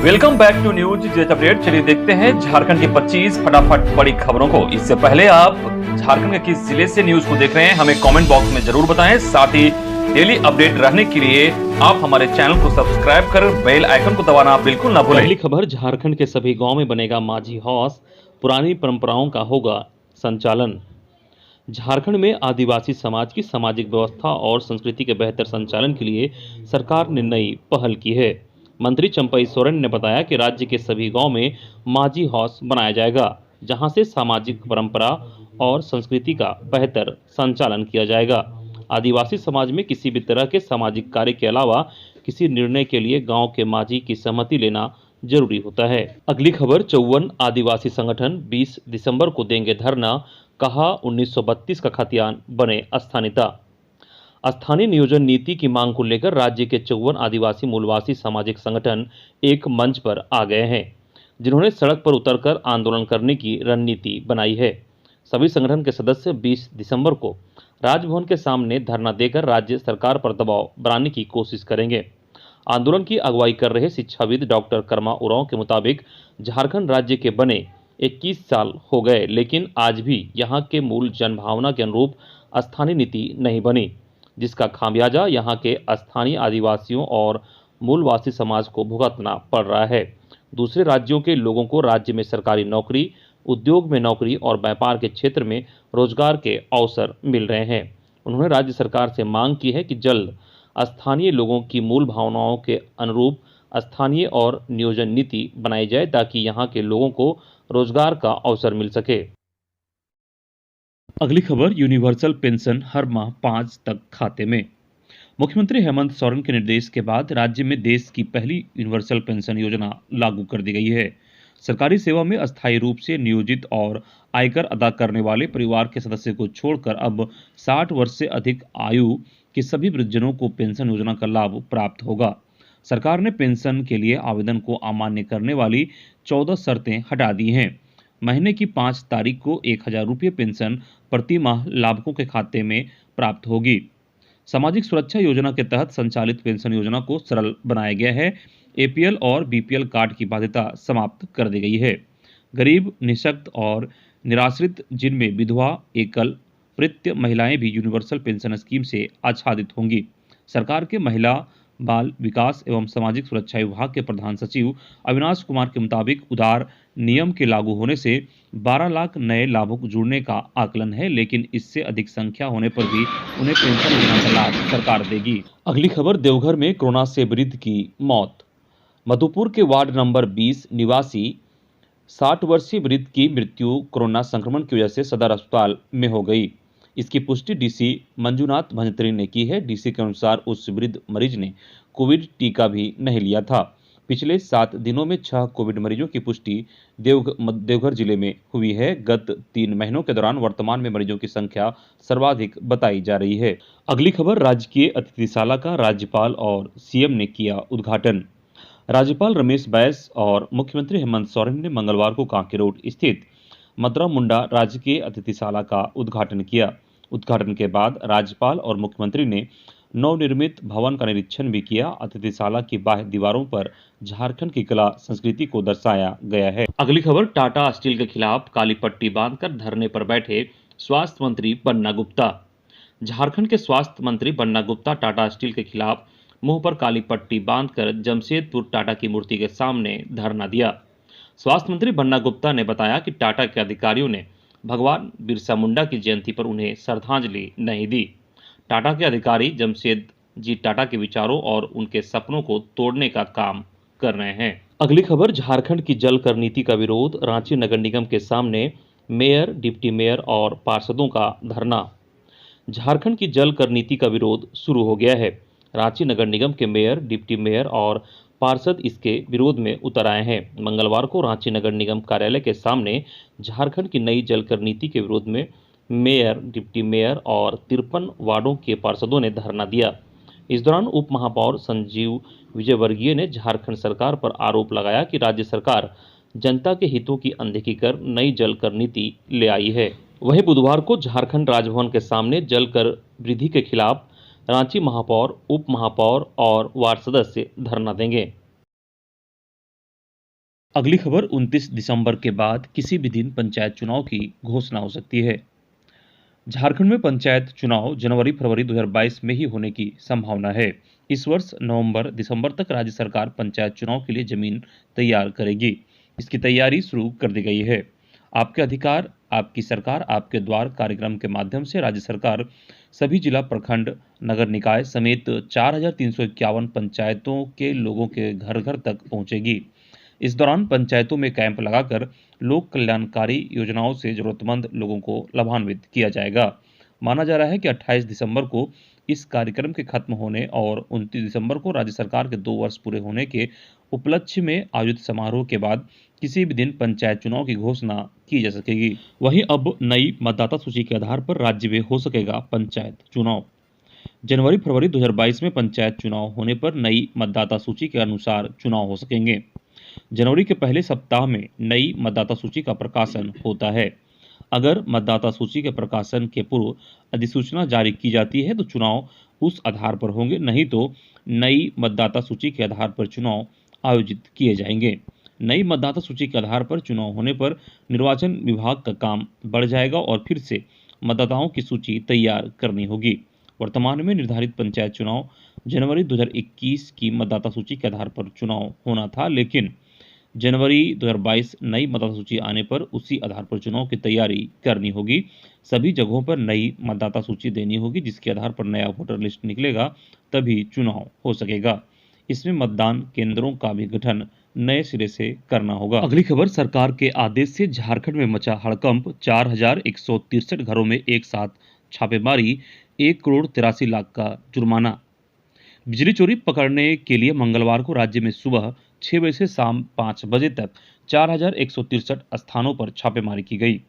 Welcome back to news jet update. चलिए देखते हैं झारखंड की 25 फटाफट बड़ी खबरों को। इससे पहले आप झारखंड के किस जिले से न्यूज को देख रहे हैं हमें कमेंट बॉक्स में जरूर बताएं। साथ ही डेली अपडेट रहने के लिए आप हमारे चैनल को सब्सक्राइब कर बेल आइकन को दबाना बिल्कुल ना भूलें। पहली खबर, झारखंड के सभी गांव में बनेगा माझी हाउस, पुरानी परंपराओं का होगा संचालन। झारखंड में आदिवासी समाज की सामाजिक व्यवस्था और संस्कृति के बेहतर संचालन के लिए सरकार ने नई पहल की है। मंत्री चंपई सोरेन ने बताया कि राज्य के सभी गांव में माझी हाउस बनाया जाएगा, जहां से सामाजिक परंपरा और संस्कृति का बेहतर संचालन किया जाएगा। आदिवासी समाज में किसी भी तरह के सामाजिक कार्य के अलावा किसी निर्णय के लिए गांव के माझी की सहमति लेना जरूरी होता है। अगली खबर, 54 आदिवासी संगठन 20 दिसंबर को देंगे धरना, कहा 1932 का खतियान बने स्थानीयता। स्थानीय नियोजन नीति की मांग को लेकर राज्य के 54 आदिवासी मूलवासी सामाजिक संगठन एक मंच पर आ गए हैं, जिन्होंने सड़क पर उतरकर आंदोलन करने की रणनीति बनाई है। सभी संगठन के सदस्य 20 दिसंबर को राजभवन के सामने धरना देकर राज्य सरकार पर दबाव बनाने की कोशिश करेंगे। आंदोलन की अगुवाई कर रहे शिक्षाविद डॉक्टर कर्मा उरांव के मुताबिक झारखंड राज्य के बने 21 साल हो गए, लेकिन आज भी यहां के मूल जनभावना के अनुरूप स्थानीय नीति नहीं बनी, जिसका खामियाजा यहां के स्थानीय आदिवासियों और मूलवासी समाज को भुगतना पड़ रहा है। दूसरे राज्यों के लोगों को राज्य में सरकारी नौकरी, उद्योग में नौकरी और व्यापार के क्षेत्र में रोजगार के अवसर मिल रहे हैं। उन्होंने राज्य सरकार से मांग की है कि जल्द स्थानीय लोगों की मूल भावनाओं के अनुरूप स्थानीय और नियोजन नीति बनाई जाए, ताकि यहां के लोगों को रोजगार का अवसर मिल सके। अगली खबर, यूनिवर्सल पेंशन हर माह 5 तक खाते में। मुख्यमंत्री हेमंत सोरेन के निर्देश के बाद राज्य में देश की पहली यूनिवर्सल पेंशन योजना लागू कर दी गई है। सरकारी सेवा में अस्थायी रूप से नियोजित और आयकर अदा करने वाले परिवार के सदस्य को छोड़कर अब 60 वर्ष से अधिक आयु के सभी वृद्धजनों को पेंशन योजना का लाभ प्राप्त होगा। सरकार ने पेंशन के लिए आवेदन को अमान्य करने वाली 14 शर्तें हटा दी हैं। महीने की 5 तारीख को 1000 रुपये पेंशन प्रति माह लाभुकों के खाते में प्राप्त होगी। सामाजिक सुरक्षा योजना के तहत संचालित पेंशन योजना को सरल बनाया गया है। एपीएल और बीपीएल कार्ड की बाध्यता समाप्त कर दी गई है। गरीब, निःशक्त और निराश्रित, जिनमें विधवा, एकल वृत्य महिलाएं भी यूनिवर्सल पेंशन स्कीम से आच्छादित होंगी। सरकार के महिला, बाल विकास एवं सामाजिक सुरक्षा विभाग के प्रधान सचिव अविनाश कुमार के मुताबिक उदार नियम के लागू होने से 12 लाख नए लाभुक जुड़ने का आकलन है, लेकिन इससे अधिक संख्या होने पर भी उन्हें पेंशन योजना का लाभ सरकार देगी। अगली खबर, देवघर में कोरोना से वृद्ध की मौत। मधुपुर के वार्ड नंबर 20 निवासी 60 वर्षीय वृद्ध की मृत्यु कोरोना संक्रमण की वजह से सदर अस्पताल में हो गई। इसकी पुष्टि डीसी मंजूनाथ भंजत्री ने की है। डीसी के अनुसार उस वृद्ध मरीज ने कोविड टीका भी नहीं लिया था। पिछले 7 दिनों में 6 कोविड मरीजों की पुष्टि देवघर जिले में हुई है। गत 3 महीनों के दौरान वर्तमान में मरीजों की संख्या सर्वाधिक बताई जा रही है। अगली खबर, राजकीय अतिथिशाला का राज्यपाल और सीएम ने किया उद्घाटन। राज्यपाल रमेश बैस और मुख्यमंत्री हेमंत सोरेन ने मंगलवार को कांके रोड स्थित मदरा मुंडा राजकीय अतिथिशाला का उद्घाटन किया। उद्घाटन के बाद राज्यपाल और मुख्यमंत्री ने नवनिर्मित भवन का निरीक्षण भी किया। अतिथिशाला की बाह्य दीवारों पर झारखंड की कला संस्कृति को दर्शाया गया है। अगली खबर, टाटा स्टील के खिलाफ काली पट्टी बांधकर धरने पर बैठे स्वास्थ्य मंत्री बन्ना गुप्ता। झारखंड के स्वास्थ्य मंत्री बन्ना गुप्ता टाटा स्टील के खिलाफ मुंह पर काली पट्टी बांधकर जमशेदपुर टाटा की मूर्ति के सामने धरना दिया। स्वास्थ्य मंत्री बन्ना गुप्ता ने बताया कि टाटा के अधिकारियों ने भगवान बिरसा मुंडा की जयंती पर उन्हें श्रद्धांजलि नहीं दी। टाटा के अधिकारी जमशेद जी टाटा के विचारों और उनके सपनों को तोड़ने का काम कर रहे हैं। अगली खबर, झारखंड की जल कर नीति का विरोध, रांची नगर निगम के सामने मेयर, डिप्टी मेयर और पार्षदों का धरना। झारखंड की जल कर नीति का विरोध शुरू हो गया है। रांची नगर निगम के मेयर, डिप्टी मेयर और पार्षद इसके विरोध में उतर आए हैं। मंगलवार को रांची नगर निगम कार्यालय के सामने झारखंड की नई जलकर नीति के विरोध में मेयर, डिप्टी मेयर और 53 वार्डों के पार्षदों ने धरना दिया। इस दौरान उप महापौर संजीव विजयवर्गीय ने झारखंड सरकार पर आरोप लगाया कि राज्य सरकार जनता के हितों की अनदेखी कर नई जलकर नीति ले आई है। वहीं बुधवार को झारखंड राजभवन के सामने जलकर वृद्धि के खिलाफ रांची महापौर, उप महापौर और वार्ड सदस्य धरना देंगे। अगली खबर 29 दिसंबर के बाद किसी भी दिन पंचायत चुनाव की घोषणा हो सकती है। झारखंड में पंचायत चुनाव जनवरी-फरवरी 2022 में ही होने की संभावना है। इस वर्ष नवंबर-दिसंबर तक राज्य सरकार पंचायत चुनाव के लिए जमीन तैयार करेगी। इसकी तैयारी शुरू कर दी गई है। आपके अधिकार, आपकी सरकार, आपके द्वार कार्यक्रम के माध्यम से राज्य सरकार सभी जिला, प्रखंड, नगर निकाय समेत 4,351 पंचायतों के लोगों के घर-घर तक पहुंचेगी। इस दौरान पंचायतों में कैंप लगाकर लोक कल्याणकारी योजनाओं से जरूरतमंद लोगों को लाभान्वित किया जाएगा। माना जा रहा है कि 28 दिसंबर को इस कार्यक्रम के खत्म होने और 29 दिसंबर को राज्य सरकार के 2 वर्ष पूरे होने के उपलक्ष्य में आयोजित समारोह के बाद किसी भी दिन पंचायत चुनाव की घोषणा की जा सकेगी। वहीं अब नई मतदाता सूची के आधार पर राज्य में हो सकेगा पंचायत चुनाव। जनवरी-फरवरी 2022 में पंचायत चुनाव होने पर नई मतदाता सूची के अनुसार चुनाव हो सकेंगे। जनवरी के पहले सप्ताह में नई मतदाता सूची का प्रकाशन होता है। अगर मतदाता सूची के प्रकाशन के पूर्व अधिसूचना जारी की जाती है तो चुनाव उस आधार पर होंगे, नहीं तो नई मतदाता सूची के आधार पर चुनाव आयोजित किए जाएंगे। नई मतदाता सूची के आधार पर चुनाव होने पर निर्वाचन विभाग का काम बढ़ जाएगा और फिर से मतदाताओं की सूची तैयार करनी होगी। वर्तमान में निर्धारित पंचायत चुनाव जनवरी 2021 की मतदाता सूची के आधार पर चुनाव होना था, लेकिन जनवरी 2022 नई मतदाता सूची आने पर उसी आधार पर चुनाव की तैयारी करनी होगी। सभी जगहों पर नई मतदाता सूची देनी होगी, जिसके आधार पर नया वोटर लिस्ट निकलेगा तभी चुनाव हो सकेगा। इसमें मतदान केंद्रों का भी गठन नए सिरे से करना होगा। अगली खबर, सरकार के आदेश से झारखंड में मचा हड़कंप, 4,163 घरों में एक साथ छापेमारी, 1,83,00,000 का जुर्माना। बिजली चोरी पकड़ने के लिए मंगलवार को राज्य में सुबह 6 बजे से शाम 5 बजे तक 4,163 स्थानों पर छापेमारी की गई।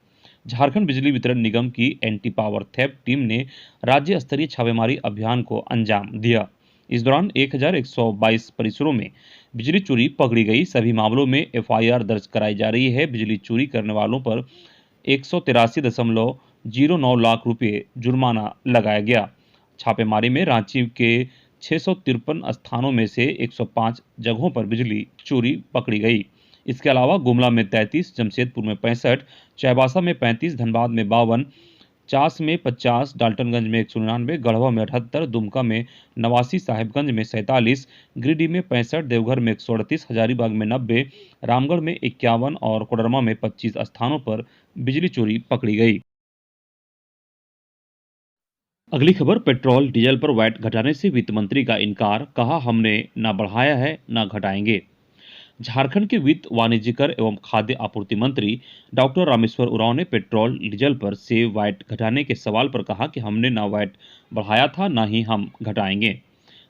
झारखंड बिजली वितरण निगम की एंटी पावर थेफ्ट टीम ने राज्य स्तरीय छापेमारी अभियान को अंजाम दिया। इस दौरान 1,122 परिसरों में बिजली चोरी पकड़ी गई। सभी मामलों में एफआईआर दर्ज कराई जा रही है। बिजली चोरी करने वालों पर 183.09 लाख रुपए जुर्माना लगाया गया। छापेमारी में रांची के 653 स्थानों में से 105 जगहों पर बिजली चोरी पकड़ी गई। इसके अलावा गुमला में 33, जमशेदपुर में 65, चाईबासा में 35, धनबाद में 52, चास में 50, डाल्टनगंज में 199, गढ़वा में 78, दुमका में 89, साहिबगंज में 47, गिरिडीह में 65, देवघर में 138, हजारीबाग में 90, रामगढ़ में 51 और कोडरमा में 25 स्थानों पर बिजली चोरी पकड़ी गई। अगली खबर, पेट्रोल डीजल पर वैट घटाने से वित्त मंत्री का इनकार, कहा हमने ना बढ़ाया है ना घटाएंगे। झारखंड के वित्त, वाणिज्य कर एवं खाद्य आपूर्ति मंत्री डॉक्टर रामेश्वर उरांव ने पेट्रोल डीजल पर से वैट घटाने के सवाल पर कहा कि हमने ना वैट बढ़ाया था ना ही हम घटाएंगे।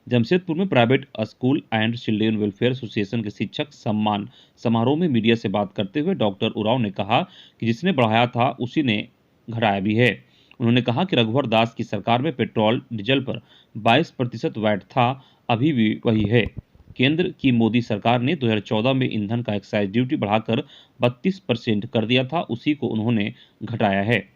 जमशेदपुर में private school and children welfare association के शिक्षक सम्मान समारोह में मीडिया से बात करते हुए डॉक्टर उरांव ने कहा कि जिसने बढ़ाया था उसी ने घटाया भी है। उन्होंने कहा कि रघुवर दास की सरकार में पेट्रोल डीजल पर 22% वैट था, अभी भी वही है। केंद्र की मोदी सरकार ने 2014 में ईंधन का एक्साइज ड्यूटी बढ़ाकर 32% कर दिया था, उसी को उन्होंने घटाया है।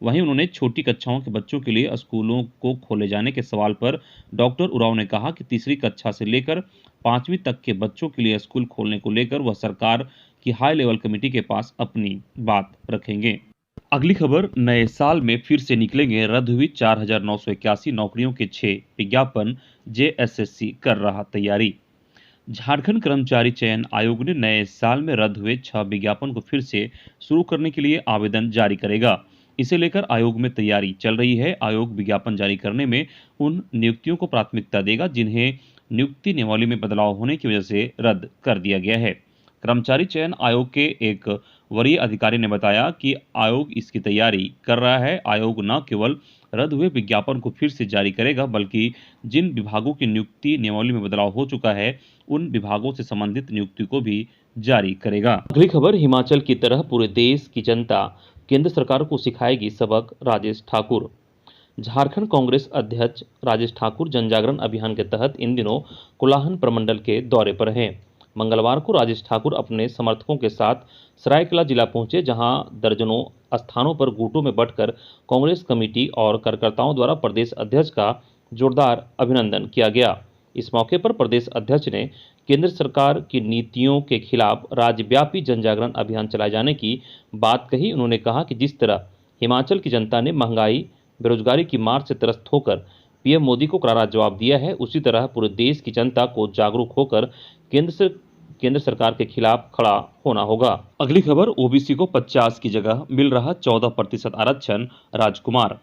वहीं उन्होंने छोटी कक्षाओं के बच्चों के लिए स्कूलों को खोले जाने के सवाल पर डॉक्टर उरांव ने कहा कि तीसरी कक्षा से लेकर 5वीं तक के बच्चों के लिए स्कूल खोलने को लेकर वह सरकार की हाई लेवल कमेटी के पास अपनी बात रखेंगे। अगली खबर, नए साल में फिर से निकलेंगे रद्द हुई 4,981 नौकरियों के 6 विज्ञापन, जेएसएससी कर रहा तैयारी। झारखंड कर्मचारी चयन आयोग ने नए साल में रद्द हुए 6 विज्ञापन को फिर से शुरू करने के लिए आवेदन जारी करेगा। इसे लेकर आयोग में तैयारी चल रही है। आयोग विज्ञापन जारी करने में उन नियुक्तियों को प्राथमिकता देगा जिन्हें नियुक्ति नियमावली में बदलाव होने की वजह से रद्द कर दिया गया है। कर्मचारी चयन आयोग के एक वरीय अधिकारी ने बताया कि आयोग इसकी तैयारी कर रहा है। आयोग न केवल रद्द हुए विज्ञापन को फिर से जारी करेगा बल्कि जिन विभागों की नियुक्ति नियमावली में बदलाव हो चुका है उन विभागों से संबंधित नियुक्ति को भी जारी करेगा। अगली खबर, हिमाचल की तरह पूरे देश की जनता केंद्र सरकार को सिखाएगी सबक, राजेश ठाकुर। झारखंड कांग्रेस अध्यक्ष राजेश ठाकुर जनजागरण अभियान के तहत इन दिनों कोलाहन प्रमंडल के दौरे पर हैं। मंगलवार को राजेश ठाकुर अपने समर्थकों के साथ सरायकेला जिला पहुंचे, जहां दर्जनों स्थानों पर गुटों में बंटकर कांग्रेस कमेटी और कार्यकर्ताओं द्वारा प्रदेश अध्यक्ष का जोरदार अभिनंदन किया गया। इस मौके पर प्रदेश अध्यक्ष ने केंद्र सरकार की नीतियों के खिलाफ राज्यव्यापी जनजागरण अभियान चलाए जाने की बात कही। उन्होंने कहा कि जिस तरह हिमाचल की जनता ने महंगाई, बेरोजगारी की मार से त्रस्त होकर पीएम मोदी को करारा जवाब दिया है, उसी तरह पूरे देश की जनता को जागरूक होकर केंद्र सरकार के खिलाफ खड़ा होना होगा। अगली खबर, ओबीसी को 50 की जगह मिल रहा 14% आरक्षण। राजकुमार,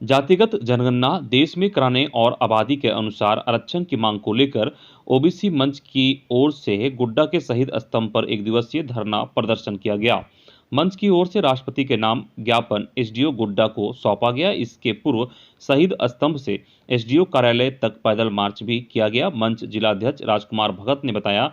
जातिगत जनगणना देश में कराने और आबादी के अनुसार आरक्षण की मांग को लेकर ओबीसी मंच की ओर से गुड्डा के शहीद स्तंभ पर एक दिवसीय धरना प्रदर्शन किया गया। मंच की ओर से राष्ट्रपति के नाम ज्ञापन एसडीओ गुड्डा को सौंपा गया। इसके पूर्व शहीद स्तंभ से एसडीओ कार्यालय तक पैदल मार्च भी किया गया। मंच जिलाध्यक्ष राजकुमार भगत ने बताया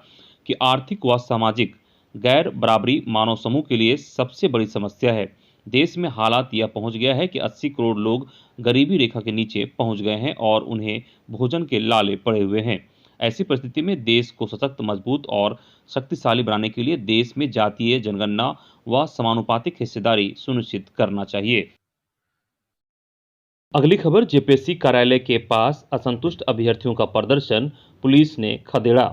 कि आर्थिक व सामाजिक गैर बराबरी मानव समूह के लिए सबसे बड़ी समस्या है। देश में हालात यह पहुंच गया है कि 80 करोड़ लोग गरीबी रेखा के नीचे पहुंच गए हैं और उन्हें भोजन के लाले पड़े हुए हैं। ऐसी परिस्थिति में देश को सशक्त, मजबूत और शक्तिशाली बनाने के लिए देश में जातीय जनगणना व समानुपातिक हिस्सेदारी सुनिश्चित करना चाहिए। अगली खबर, जेपीएससी कार्यालय के पास असंतुष्ट अभ्यर्थियों का प्रदर्शन, पुलिस ने खदेड़ा।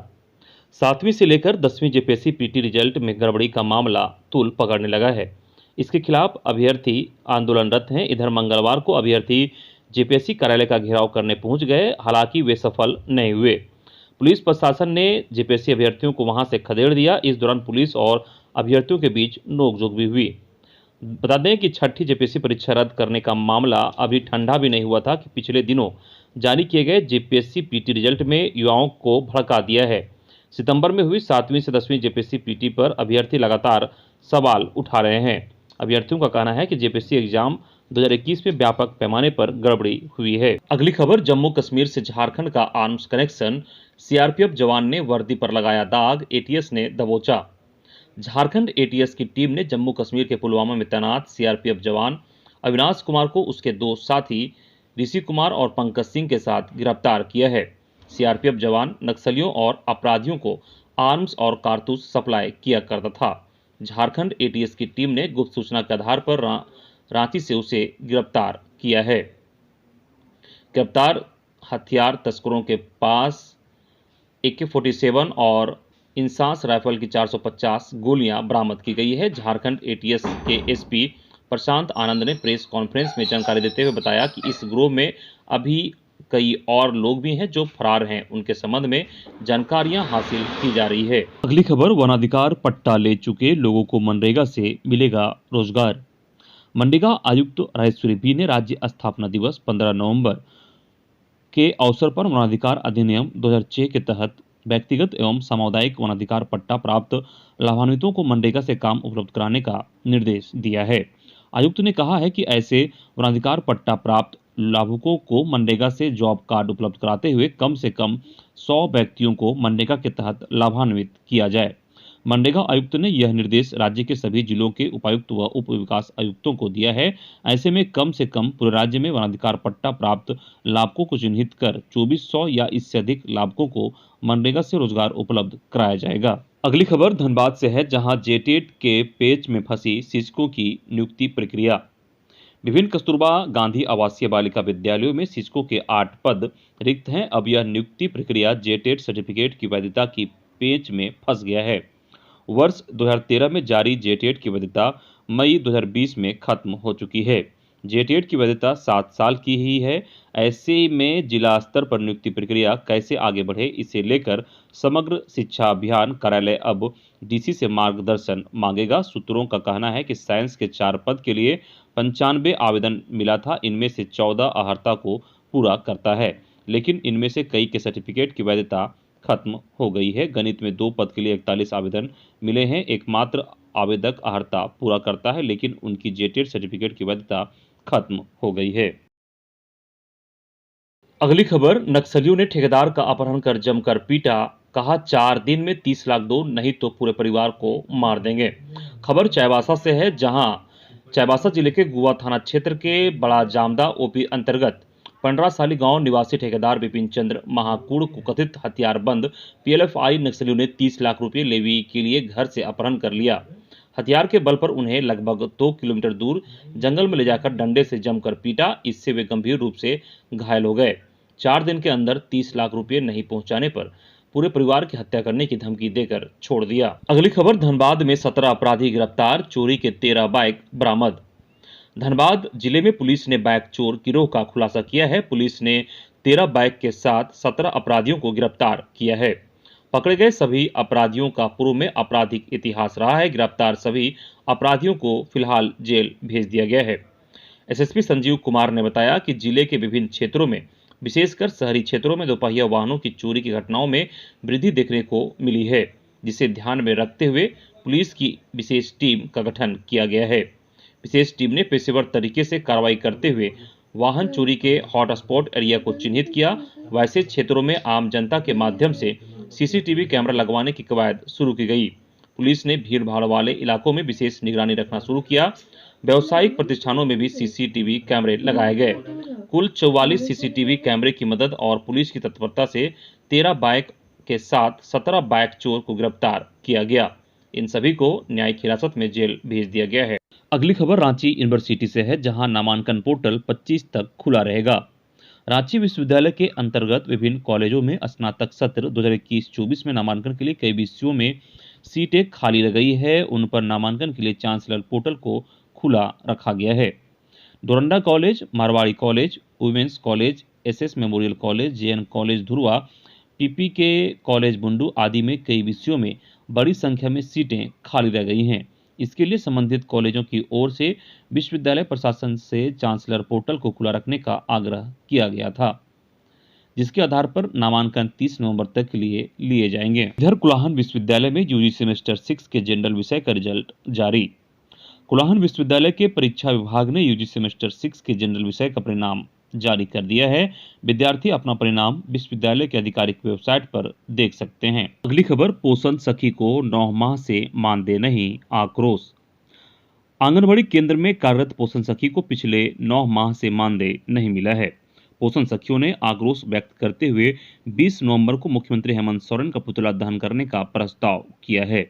7वीं से लेकर 10वीं जेपीएससी पीटी रिजल्ट में गड़बड़ी का मामला तूल पकड़ने लगा है। इसके खिलाफ अभ्यर्थी आंदोलनरत हैं। इधर मंगलवार को अभ्यर्थी जेपीएससी कार्यालय का घेराव करने पहुंच गए, हालांकि वे सफल नहीं हुए। पुलिस प्रशासन ने जेपीएससी अभ्यर्थियों को वहां से खदेड़ दिया। इस दौरान पुलिस और अभ्यर्थियों के बीच नोकझोंक भी हुई। बता दें कि छठी जेपीएससी परीक्षा रद्द करने का मामला अभी ठंडा भी नहीं हुआ था कि पिछले दिनों जारी किए गए जेपीएससी पीटी रिजल्ट में युवाओं को भड़का दिया है। सितंबर में हुई 7वीं से 10वीं जेपीएससी पीटी पर अभ्यर्थी लगातार सवाल उठा रहे हैं। अभ्यर्थियों का कहना है कि जेपीएससी एग्जाम 2021 में व्यापक पैमाने पर गड़बड़ी हुई है। अगली खबर, जम्मू कश्मीर से झारखंड का आर्म्स कनेक्शन, सीआरपीएफ जवान ने वर्दी पर लगाया दाग, एटीएस ने दबोचा। झारखंड एटीएस की टीम ने जम्मू कश्मीर के पुलवामा में तैनात सीआरपीएफ जवान अविनाश कुमार को उसके दो साथी ऋषि कुमार और पंकज सिंह के साथ गिरफ्तार किया है। सीआरपीएफ जवान नक्सलियों और अपराधियों को आर्म्स और कारतूस सप्लाई किया करता था। झारखंड एटीएस की टीम ने गुप्त सूचना के आधार पर रांची से उसे गिरफ्तार किया है। गिरफ्तार हथियार तस्करों के पास AK-47 और इंसास राइफल की 450 गोलियां बरामद की गई है। झारखंड एटीएस के एसपी प्रशांत आनंद ने प्रेस कॉन्फ्रेंस में जानकारी देते हुए बताया कि इस गिरोह में अभी कई और लोग भी हैं जो फरार हैं। उनके संबंध में जानकारियां हासिल की जा रही है। अगली खबर, वनाधिकार पट्टा ले चुके लोगों को मनरेगा से मिलेगा रोजगार। मनरेगा आयुक्त राजेश्वरी बी ने राज्य स्थापना दिवस 15 नवंबर के अवसर पर वनाधिकार अधिनियम 2006 के तहत व्यक्तिगत एवं सामुदायिक वनाधिकार पट्टा प्राप्त लाभान्वितों को मनरेगा से काम उपलब्ध कराने का निर्देश दिया है। आयुक्त ने कहा है कि ऐसे वनाधिकार पट्टा प्राप्त लाभुकों को मनरेगा से जॉब कार्ड उपलब्ध कराते हुए कम से कम 100 व्यक्तियों को मनरेगा के तहत लाभान्वित किया जाए। मनरेगा आयुक्त ने यह निर्देश राज्य के सभी जिलों के उपायुक्त व उप विकास आयुक्तों को दिया है। ऐसे में कम से कम पूरे राज्य में वनाधिकार पट्टा प्राप्त लाभुकों को चिन्हित कर 2400 या इससे अधिक लाभुकों को मनरेगा से रोजगार उपलब्ध कराया जाएगा। अगली खबर धनबाद से है, जहां जेटेट के पेच में फंसी शिक्षकों की नियुक्ति प्रक्रिया। विभिन्न कस्तूरबा गांधी आवासीय बालिका विद्यालयों में शिक्षकों के 8 पद रिक्त हैं। अब यह नियुक्ति प्रक्रिया जेटेट सर्टिफिकेट की वैधता की पेच में फंस गया है। वर्ष 2013 में जारी जेटेट की वैधता मई 2020 में खत्म हो चुकी है। जेटेट की वैधता 7 साल की ही है। ऐसे में जिला स्तर पर नियुक्ति प्रक्रिया कैसे आगे बढ़े, इसे लेकर समग्र शिक्षा अभियान कार्यालय अब डीसी से मार्गदर्शन मांगेगा। सूत्रों का कहना है कि साइंस के 4 पद के लिए 95 आवेदन मिला था। इनमें से 14 अर्हता को पूरा करता है, लेकिन इनमें से कई के सर्टिफिकेट की वैधता खत्म हो गई है। गणित में 2 पद के लिए 41 आवेदन मिले हैं। एकमात्र आवेदक अर्हता पूरा करता है, लेकिन उनकी जेटेट सर्टिफिकेट की वैधता खत्म हो गई है। अगली खबर, नक्सलियों ने ठेकेदार का अपहरण कर जमकर पीटा, कहा 4 दिन में 30 लाख दो, नहीं तो पूरे परिवार को मार देंगे। खबर चाईबासा से है, जहां चाईबासा जिले के गुवा थाना क्षेत्र के बड़ा जामदा ओपी अंतर्गत 15 साली गांव निवासी ठेकेदार विपिन चंद्र महाकूड़ को कथित हथियारबंद पीएलएफआई नक्सलियों ने 30 लाख रुपए लेवी के लिए घर से अपहरण कर लिया। हथियार के बल पर उन्हें लगभग 2 किलोमीटर दूर जंगल में ले जाकर डंडे से जमकर पीटा। इससे वे गंभीर रूप से घायल हो गए। 4 दिन के अंदर 30 लाख रुपए नहीं पहुंचाने पर पूरे परिवार की हत्या करने की धमकी देकर छोड़ दिया। अगली खबर, धनबाद में 17 अपराधी गिरफ्तार, चोरी के 13 बाइक बरामद। धनबाद जिले में पुलिस ने बाइक चोर गिरोह का खुलासा किया है। पुलिस ने 13 बाइक के साथ 17 अपराधियों को गिरफ्तार किया है। पकड़े गए सभी अपराधियों का पूर्व में आपराधिक इतिहास रहा है। गिरफ्तार सभी अपराधियों को फिलहाल जेल भेज दिया गया है। एसएसपी संजीव कुमार ने बताया कि जिले के विभिन्न क्षेत्रों में, विशेषकर शहरी क्षेत्रों में दोपहिया वाहनों की चोरी की घटनाओं में वृद्धि देखने को मिली है, जिसे ध्यान में रखते हुए पुलिस की विशेष टीम का गठन किया गया है। विशेष टीम ने पेशेवर तरीके से कार्रवाई करते हुए वाहन चोरी के हॉटस्पॉट एरिया को चिन्हित किया। वैसे क्षेत्रों में आम जनता के माध्यम से सीसीटीवी कैमरा लगवाने की कवायद शुरू की गई। पुलिस ने भीड़ भाड़ वाले इलाकों में विशेष निगरानी रखना शुरू किया। व्यावसायिक प्रतिष्ठानों में भी सीसीटीवी कैमरे लगाए गए। कुल 44 सीसीटीवी कैमरे की मदद और पुलिस की तत्परता से 13 बाइक के साथ 17 बाइक चोर को गिरफ्तार किया गया। इन सभी को न्यायिक हिरासत में जेल भेज दिया गया है। अगली खबर रांची यूनिवर्सिटी से है, जहां नामांकन पोर्टल 25 तक खुला रहेगा। रांची विश्वविद्यालय के अंतर्गत विभिन्न कॉलेजों में स्नातक सत्र 2021-24 में नामांकन के लिए कई विषयों में सीटें खाली रह गई है। उन पर नामांकन के लिए चांसलर पोर्टल को खुला रखा गया है। Doranda college, Marwari college, women's college, SS memorial college, JN college Dhurwa, PPK college Bundu आदि में कई विषयों में बड़ी संख्या में सीटें खाली रह गई हैं। इसके लिए संबंधित कॉलेजों की ओर से विश्वविद्यालय प्रशासन से चांसलर पोर्टल को खुला रखने का आग्रह किया गया था, जिसके आधार पर नामांकन 30 नवंबर तक के लिए लिए जाएंगे। इधर कुलाहन विश्वविद्यालय में यूजी सेमेस्टर 6 के जनरल विषय का रिजल्ट जारी। कुलाहन विश्वविद्यालय के परीक्षा विभाग ने यूजी सेमेस्टर 6 के जनरल विषय का परिणाम जारी कर दिया है। विद्यार्थी अपना परिणाम विश्वविद्यालय के आधिकारिक वेबसाइट पर देख सकते हैं। अगली खबर, पोषण सखी को 9 माह से मानदेय नहीं, आक्रोश। आंगनबाड़ी केंद्र में कार्यरत पोषण सखी को पिछले 9 माह से मानदेय नहीं मिला है। पोषण सखियों ने आक्रोश व्यक्त करते हुए 20 नवंबर को मुख्यमंत्री हेमंत सोरेन का पुतला दहन करने का प्रस्ताव किया है।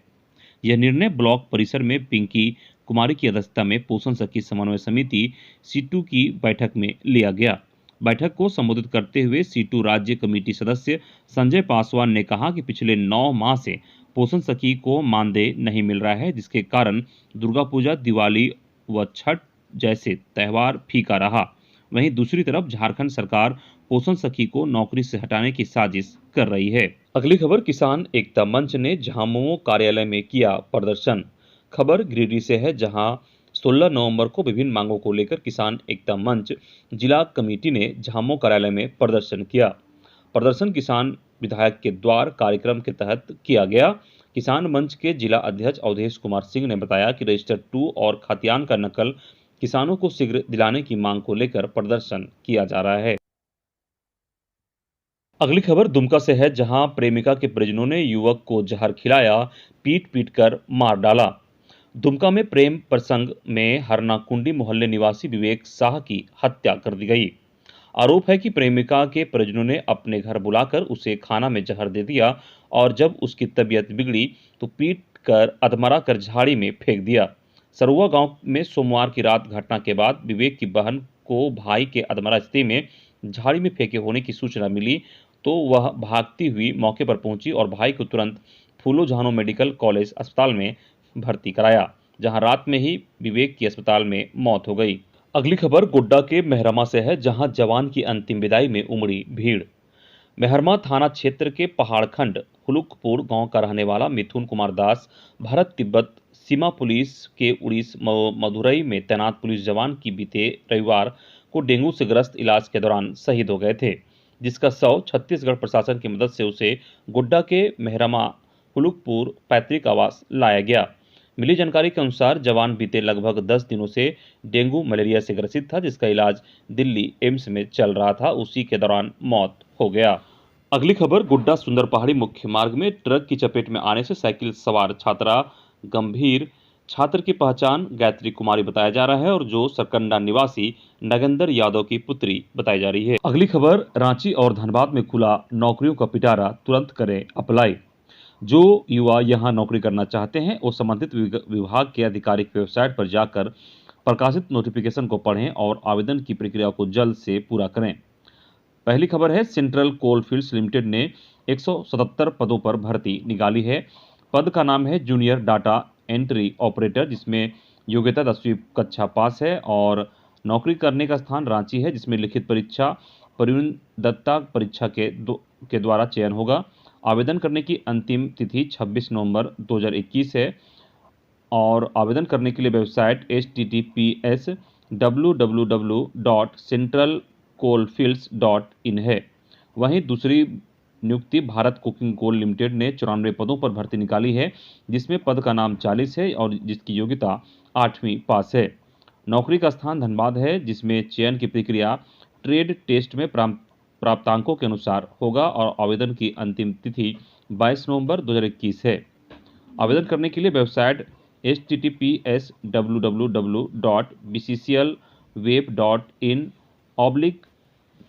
यह निर्णय ब्लॉक परिसर में पिंकी कुमारी की अध्यक्षता में पोषण सखी समन्वय समिति सीटू की बैठक में लिया गया। बैठक को संबोधित करते हुए सीटू राज्य कमेटी सदस्य संजय पासवान ने कहा कि पिछले 9 माह से पोषण सखी को मानदेय नहीं मिल रहा है, जिसके कारण दुर्गा पूजा, दिवाली व छठ जैसे त्योहार फीका रहा। वहीं दूसरी तरफ झारखंड सरकार पोषण सखी को नौकरी से हटाने की साजिश कर रही है। अगली खबर, किसान एकता मंच ने झामुमो कार्यालय में किया प्रदर्शन। खबर गिरिडीह से है, जहां 16 नवंबर को विभिन्न मांगों को लेकर किसान एकता मंच जिला कमेटी ने झामुमो कार्यालय में प्रदर्शन किया। प्रदर्शन किसान विधायक के द्वार कार्यक्रम के तहत किया गया। किसान मंच के जिला अध्यक्ष अवधेश कुमार सिंह ने बताया कि रजिस्टर 2 और खतियान का नकल किसानों को शीघ्र दिलाने की मांग को लेकर प्रदर्शन किया जा रहा है। अगली खबर दुमका से है, जहां प्रेमिका के परिजनों ने युवक को जहर खिलाया, पीट पीट कर मार डाला। दुमका में प्रेम प्रसंग में हरनाकुंडी मोहल्ले निवासी विवेक शाह की हत्या कर दी गई। आरोप है कि प्रेमिका के परिजनों ने अपने घर बुलाकर उसे खाना में जहर दे दिया और जब उसकी तबीयत बिगड़ी तो पीट कर अधमरा कर झाड़ी में फेंक दिया। सरुआ गांव में सोमवार की रात घटना के बाद विवेक की बहन को भाई के अधमरा स्थिति में झाड़ी में फेंके होने की सूचना मिली तो वह भागती हुई मौके पर पहुंची और भाई को तुरंत फूलो झानो मेडिकल कॉलेज अस्पताल में भर्ती कराया, जहां रात में ही विवेक की अस्पताल में मौत हो गई। अगली खबर गोड्डा के मेहरमा से है, जहां जवान की अंतिम विदाई में उमड़ी भीड़। मेहरमा थाना क्षेत्र के पहाड़खंड हुलुकपुर गांव का रहने वाला मिथुन कुमार दास भारत तिब्बत सीमा पुलिस के उड़ीस मदुरई में तैनात पुलिस जवान की बीते रविवार को डेंगू से ग्रस्त इलाज के दौरान शहीद हो गए थे, जिसका शव छत्तीसगढ़ प्रशासन की मदद से उसे गोड्डा के मेहरमा हुलुकपुर पैतृक आवास लाया गया। मिली जानकारी के अनुसार जवान बीते लगभग 10 दिनों से डेंगू मलेरिया से ग्रसित था, जिसका इलाज दिल्ली एम्स में चल रहा था। उसी के दौरान मौत हो गया। अगली खबर गोड्डा सुंदर पहाड़ी मुख्य मार्ग में ट्रक की चपेट में आने से साइकिल सवार छात्रा गंभीर। छात्र की पहचान गायत्री कुमारी बताया जा रहा है और जो सरकंडा निवासी नगेंद्र यादव की पुत्री बताई जा रही है। अगली खबर रांची और धनबाद में खुला नौकरियों का पिटारा, तुरंत करें अप्लाई। जो युवा यहां नौकरी करना चाहते हैं वो संबंधित विभाग के आधिकारिक वेबसाइट पर जाकर प्रकाशित नोटिफिकेशन को पढ़ें और आवेदन की प्रक्रिया को जल्द से पूरा करें। पहली खबर है, सेंट्रल कोल फील्ड्स लिमिटेड ने 177 पदों पर भर्ती निकाली है। पद का नाम है जूनियर डाटा एंट्री ऑपरेटर, जिसमें योग्यता 10वीं कक्षा पास है और नौकरी करने का स्थान रांची है, जिसमें लिखित परीक्षा परिवीनदत्ता परीक्षा के द्वारा चयन होगा। आवेदन करने की अंतिम तिथि 26 नवंबर 2021 है और आवेदन करने के लिए वेबसाइट https://www.centralcoalfields.in है। वहीं दूसरी नियुक्ति भारत कुकिंग कोल लिमिटेड ने 94 पदों पर भर्ती निकाली है, जिसमें पद का नाम 40 है और जिसकी योग्यता 8वीं पास है। नौकरी का स्थान धनबाद है, जिसमें चयन की प्रक्रिया ट्रेड टेस्ट में प्राप्तांकों के अनुसार होगा और आवेदन की अंतिम तिथि 22 नवंबर 2021 है। आवेदन करने के लिए वेबसाइट https://www.bcclweb.in/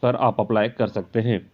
पर आप अप्लाई कर सकते हैं।